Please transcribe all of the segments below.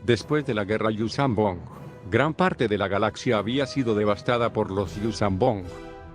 Después de la guerra Yuuzhan-Vong, gran parte de la galaxia había sido devastada por los Yuuzhan-Vong.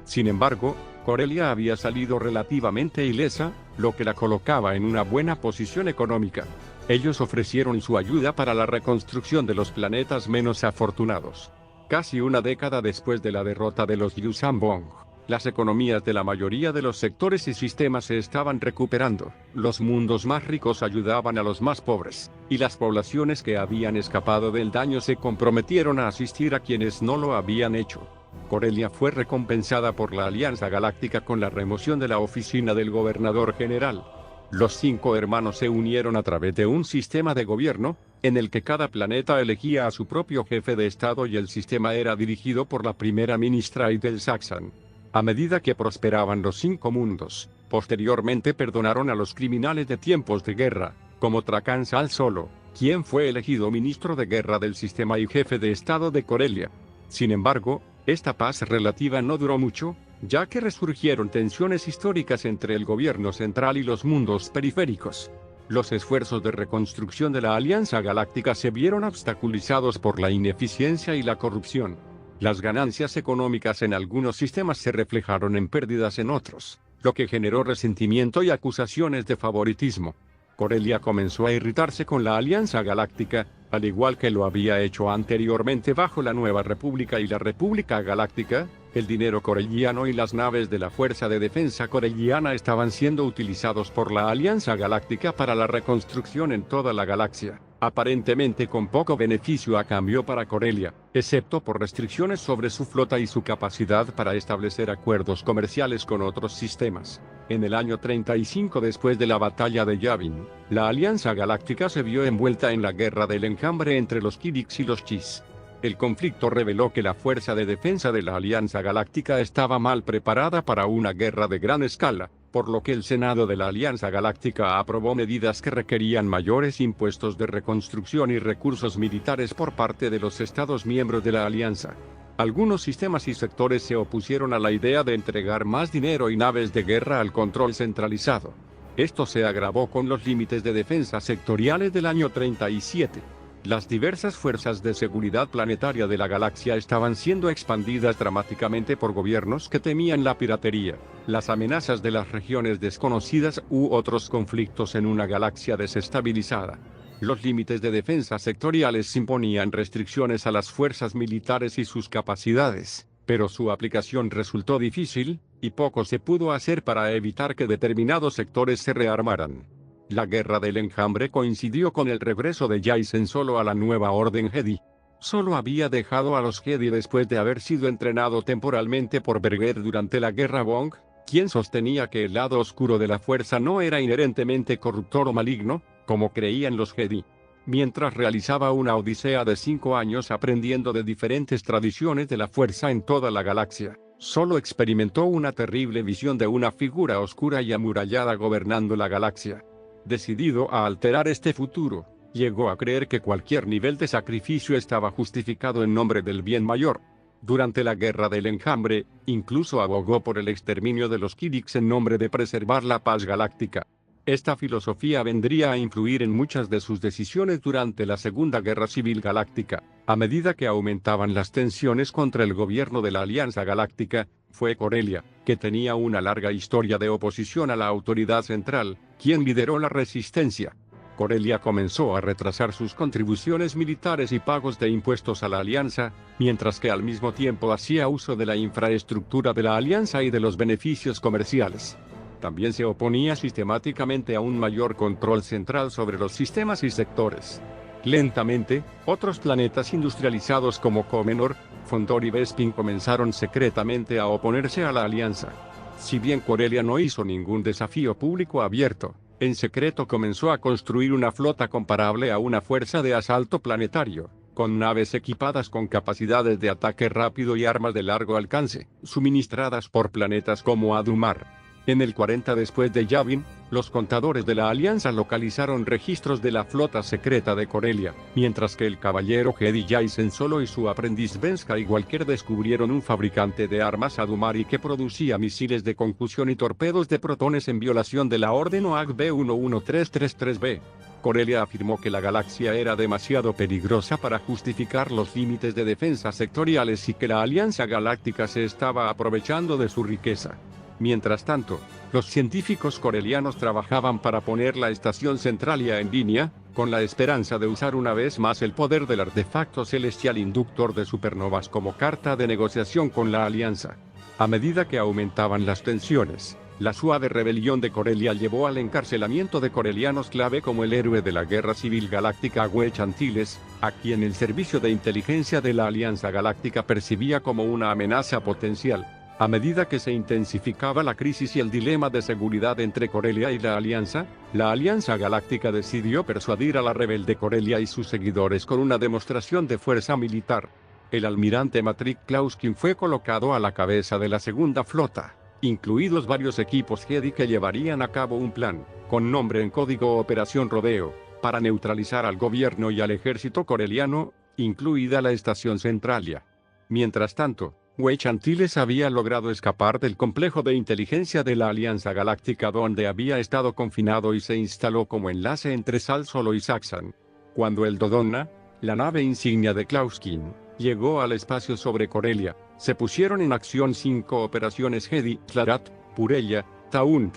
Sin embargo, Corellia había salido relativamente ilesa, lo que la colocaba en una buena posición económica. Ellos ofrecieron su ayuda para la reconstrucción de los planetas menos afortunados. Casi una década después de la derrota de los Yuuzhan-Vong, las economías de la mayoría de los sectores y sistemas se estaban recuperando, los mundos más ricos ayudaban a los más pobres, y las poblaciones que habían escapado del daño se comprometieron a asistir a quienes no lo habían hecho. Corellia fue recompensada por la Alianza Galáctica con la remoción de la oficina del gobernador general. Los 5 hermanos se unieron a través de un sistema de gobierno, en el que cada planeta elegía a su propio jefe de estado y el sistema era dirigido por la primera ministra Idel Saxan. A medida que prosperaban los 5 mundos, posteriormente perdonaron a los criminales de tiempos de guerra, como Trakan Sal Solo, quien fue elegido ministro de guerra del sistema y jefe de estado de Corellia. Sin embargo, esta paz relativa no duró mucho, ya que resurgieron tensiones históricas entre el gobierno central y los mundos periféricos. Los esfuerzos de reconstrucción de la Alianza Galáctica se vieron obstaculizados por la ineficiencia y la corrupción. Las ganancias económicas en algunos sistemas se reflejaron en pérdidas en otros, lo que generó resentimiento y acusaciones de favoritismo. Corellia comenzó a irritarse con la Alianza Galáctica, al igual que lo había hecho anteriormente bajo la Nueva República y la República Galáctica. El dinero corelliano y las naves de la Fuerza de Defensa Corelliana estaban siendo utilizados por la Alianza Galáctica para la reconstrucción en toda la galaxia, aparentemente con poco beneficio a cambio para Corellia, excepto por restricciones sobre su flota y su capacidad para establecer acuerdos comerciales con otros sistemas. En el año 35 después de la batalla de Yavin, la Alianza Galáctica se vio envuelta en la guerra del enjambre entre los Kidix y los Chiss. El conflicto reveló que la fuerza de defensa de la Alianza Galáctica estaba mal preparada para una guerra de gran escala, por lo que el Senado de la Alianza Galáctica aprobó medidas que requerían mayores impuestos de reconstrucción y recursos militares por parte de los Estados miembros de la Alianza. Algunos sistemas y sectores se opusieron a la idea de entregar más dinero y naves de guerra al control centralizado. Esto se agravó con los límites de defensa sectoriales del año 37. Las diversas fuerzas de seguridad planetaria de la galaxia estaban siendo expandidas dramáticamente por gobiernos que temían la piratería, las amenazas de las regiones desconocidas u otros conflictos en una galaxia desestabilizada. Los límites de defensa sectoriales imponían restricciones a las fuerzas militares y sus capacidades, pero su aplicación resultó difícil, y poco se pudo hacer para evitar que determinados sectores se rearmaran. La guerra del enjambre coincidió con el regreso de Jacen Solo a la nueva Orden Jedi. Solo había dejado a los Jedi después de haber sido entrenado temporalmente por Berger durante la guerra Vong, quien sostenía que el lado oscuro de la fuerza no era inherentemente corruptor o maligno, como creían los Jedi. Mientras realizaba una odisea de 5 años aprendiendo de diferentes tradiciones de la fuerza en toda la galaxia, Solo experimentó una terrible visión de una figura oscura y amurallada gobernando la galaxia. Decidido a alterar este futuro, llegó a creer que cualquier nivel de sacrificio estaba justificado en nombre del bien mayor. Durante la guerra del enjambre, incluso abogó por el exterminio de los Kidix en nombre de preservar la paz galáctica. Esta filosofía vendría a influir en muchas de sus decisiones durante la Segunda Guerra Civil Galáctica. A medida que aumentaban las tensiones contra el gobierno de la Alianza Galáctica, fue Corellia, que tenía una larga historia de oposición a la autoridad central, quien lideró la resistencia. Corellia comenzó a retrasar sus contribuciones militares y pagos de impuestos a la Alianza, mientras que al mismo tiempo hacía uso de la infraestructura de la Alianza y de los beneficios comerciales. También se oponía sistemáticamente a un mayor control central sobre los sistemas y sectores. Lentamente, otros planetas industrializados como Comenor, Fondor y Bespin comenzaron secretamente a oponerse a la Alianza. Si bien Corellia no hizo ningún desafío público abierto, en secreto comenzó a construir una flota comparable a una fuerza de asalto planetario, con naves equipadas con capacidades de ataque rápido y armas de largo alcance, suministradas por planetas como Adumar. En el 40 después de Yavin, Los contadores de la Alianza localizaron registros de la flota secreta de Corelia, mientras que el caballero Jedi Jacen Solo y su aprendiz Ben Skywalker descubrieron un fabricante de armas Adumari que producía misiles de concusión y torpedos de protones en violación de la Orden OAG B-11333B. Corelia afirmó que la galaxia era demasiado peligrosa para justificar los límites de defensa sectoriales y que la Alianza Galáctica se estaba aprovechando de su riqueza. Mientras tanto, los científicos corelianos trabajaban para poner la estación Centralia en línea, con la esperanza de usar una vez más el poder del artefacto celestial inductor de supernovas como carta de negociación con la Alianza. A medida que aumentaban las tensiones, la suave rebelión de Corelia llevó al encarcelamiento de corelianos clave como el héroe de la Guerra Civil Galáctica Wedge Antilles, a quien el servicio de inteligencia de la Alianza Galáctica percibía como una amenaza potencial. A medida que se intensificaba la crisis y el dilema de seguridad entre Corelia y la Alianza Galáctica decidió persuadir a la rebelde Corelia y sus seguidores con una demostración de fuerza militar. El almirante Matrick Klauskin fue colocado a la cabeza de la segunda flota, incluidos varios equipos Jedi que llevarían a cabo un plan, con nombre en código Operación Rodeo, para neutralizar al gobierno y al ejército coreliano, incluida la estación Centralia. Mientras tanto, Wedge Antilles había logrado escapar del complejo de inteligencia de la Alianza Galáctica donde había estado confinado y se instaló como enlace entre Sal Solo y Saxon. Cuando el Dodonna, la nave insignia de Klauskin, llegó al espacio sobre Corelia, se pusieron en acción 5 operaciones Jedi, Tlarat, Purella, Taun,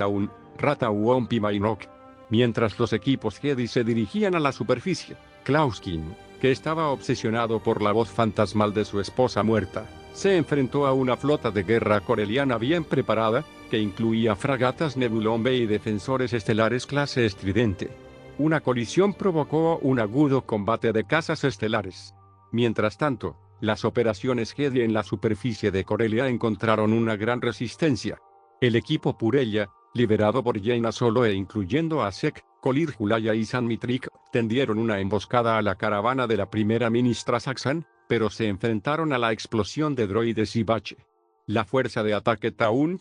Rata Uomp y Mainok. Mientras los equipos Jedi se dirigían a la superficie, Klauskin, que estaba obsesionado por la voz fantasmal de su esposa muerta, se enfrentó a una flota de guerra coreliana bien preparada, que incluía fragatas Nebulon-B y defensores estelares clase Estridente. Una colisión provocó un agudo combate de cazas estelares. Mientras tanto, las operaciones Jedi en la superficie de Corelia encontraron una gran resistencia. El equipo Purella, liberado por Jaina Solo e incluyendo a Sek, Kolir Julaya y San Mitrik, tendieron una emboscada a la caravana de la primera ministra Saxon, pero se enfrentaron a la explosión de droides y bache. La fuerza de ataque Taun,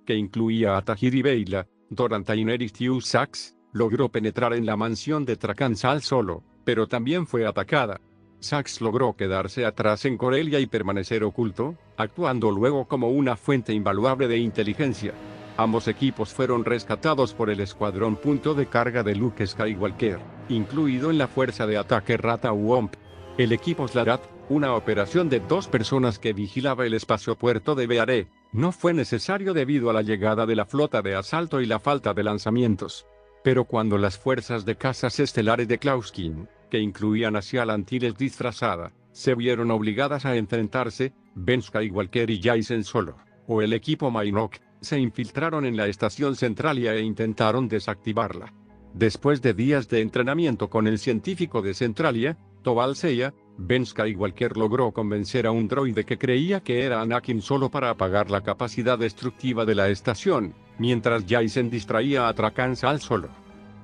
que incluía a Tahiri Beila, Dorantainer y Tiu Sax, logró penetrar en la mansión de Trakan Sal Solo, pero también fue atacada. Sax logró quedarse atrás en Corelia y permanecer oculto, actuando luego como una fuente invaluable de inteligencia. Ambos equipos fueron rescatados por el escuadrón punto de carga de Luke Skywalker, incluido en la fuerza de ataque Rata Uomp. El equipo Slarat, una operación de 2 personas que vigilaba el espaciopuerto de Bearé, no fue necesario debido a la llegada de la flota de asalto y la falta de lanzamientos. Pero cuando las fuerzas de cazas estelares de Klauskin, que incluían a Sial Antilles disfrazada, se vieron obligadas a enfrentarse, Ben Skywalker y Jacen Solo, o el equipo Mainok, se infiltraron en la estación Centralia e intentaron desactivarla. Después de días de entrenamiento con el científico de Centralia, Tobal Seiya, Ben Skywalker logró convencer a un droide que creía que era Anakin solo para apagar la capacidad destructiva de la estación, mientras Jacen distraía a Trakan Sal Solo.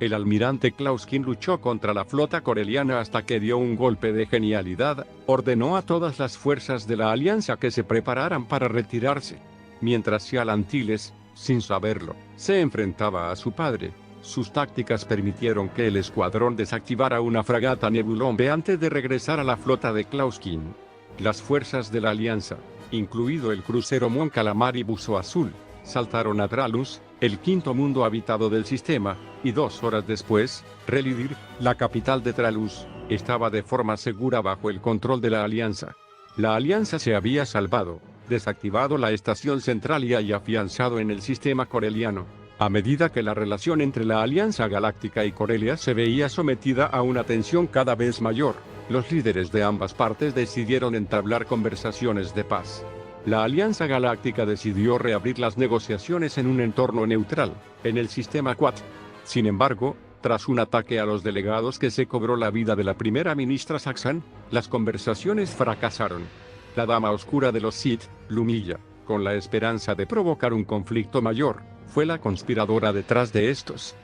El almirante Klauskin luchó contra la flota coreliana hasta que dio un golpe de genialidad, ordenó a todas las fuerzas de la Alianza que se prepararan para retirarse. Mientras Sial Antilles, sin saberlo, se enfrentaba a su padre. Sus tácticas permitieron que el escuadrón desactivara una fragata Nebulon-B antes de regresar a la flota de Klauskin. Las fuerzas de la Alianza, incluido el crucero Mon Calamari Buzo Azul, saltaron a Tralus, el quinto mundo habitado del sistema, y 2 horas después, Relidir, la capital de Tralus, estaba de forma segura bajo el control de la Alianza. La Alianza se había salvado, desactivado la estación Centralia y afianzado en el sistema coreliano. A medida que la relación entre la Alianza Galáctica y Corelia se veía sometida a una tensión cada vez mayor, los líderes de ambas partes decidieron entablar conversaciones de paz. La Alianza Galáctica decidió reabrir las negociaciones en un entorno neutral, en el sistema Quat. Sin embargo, tras un ataque a los delegados que se cobró la vida de la primera ministra Saxon, las conversaciones fracasaron. La Dama Oscura de los Sith, Lumilla, con la esperanza de provocar un conflicto mayor, fue la conspiradora detrás de estos.